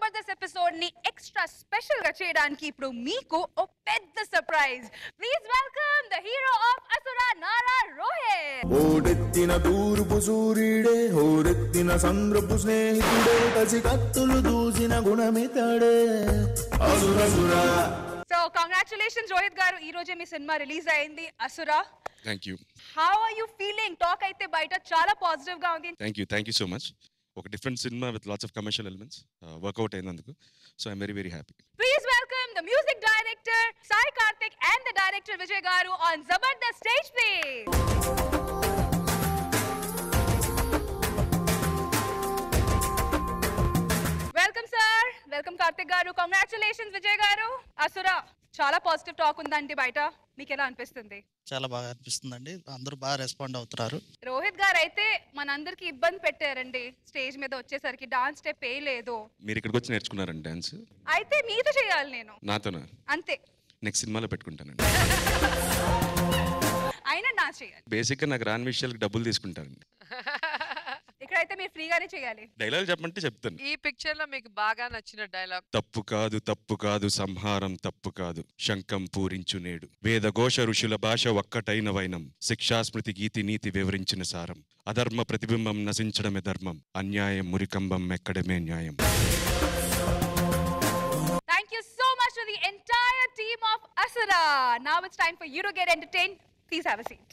Jabardasth episode ని extra special గా చేయడానికి ఇప్పుడు మీకు ఒక పెద్ద surprise. Please welcome the hero of Asura Nara Rohit. ఓడెత్తిన తూర్పు సూర్యుడే హోరెత్తిన సంద్రపు స్నేహితుడే కసి కత్తులు దూసిన గుణమితడే అసురసురా. సో కంగ్రాచులేషన్స్ రోహిత్ గారు, ఈ రోజే మీ సినిమా రిలీజ్ అయింది Asura. Thank you. How are you feeling? Talk అయితే బయట చాలా పాజిటివ్ గా ఉంది. Thank you so much. ఒక different cinema with lots of commercial elements work out అయినందుకు so I'm very happy. Please welcome the music director Sai Karthik and the director Vijay Garu on Zabardast stage please. Welcome sir. Welcome Karthik Garu. Congratulations Vijay Garu. Asura చాలా positive talk ఉందండి బయట, మీకు ఎలా అనిపిస్తుంది? చాలా బాగా అనిపిస్తుందండి, అందరూ బాగా రెస్పాండ్ అవుతున్నారు. రోహిత్ గారు అయితే మనందరికి ఇబ్బంది పెట్టారండి, స్టేజ్ మీద వచ్చేసరికి డాన్స్ స్టెప్ ఏ లేదు. మీరు ఇక్కడికి వచ్చి నేర్చుకున్నారండి డాన్స్? అయితే మీతో చేయాలి నేను. నాతోనా? అంతే, నెక్స్ట్ సినిమాలో పెట్టుకుంటానండి. అయినా నా చేయాలి. బేసిక్గా నాకు రాని విషయాలకు డబ్బులు తీసుకుంటానండి. ఇక్కడైతే మీరు ఫ్రీగానే చేయాలి. డైలాగ్ చెప్పమంటే చెప్తాను. ఈ పిక్చర్ లో మీకు బాగా నచ్చిన డైలాగ్? తప్పు కాదు సంహారం తప్పు కాదు, శంఖం పూరించు నేడు వేదఘోష ఋషుల భాష ఒక్కటైన వైనం, శిక్షాస్మృతి గీతి నీతి వివరించిన సారం, అధర్మ ప్రతిబింబం నశించడమే ధర్మం, అన్యాయం మురికంబం ఎక్కడమే న్యాయం. Thank you so much to the entire team of Asura. Now it's time for you to get entertained. Please have a seat.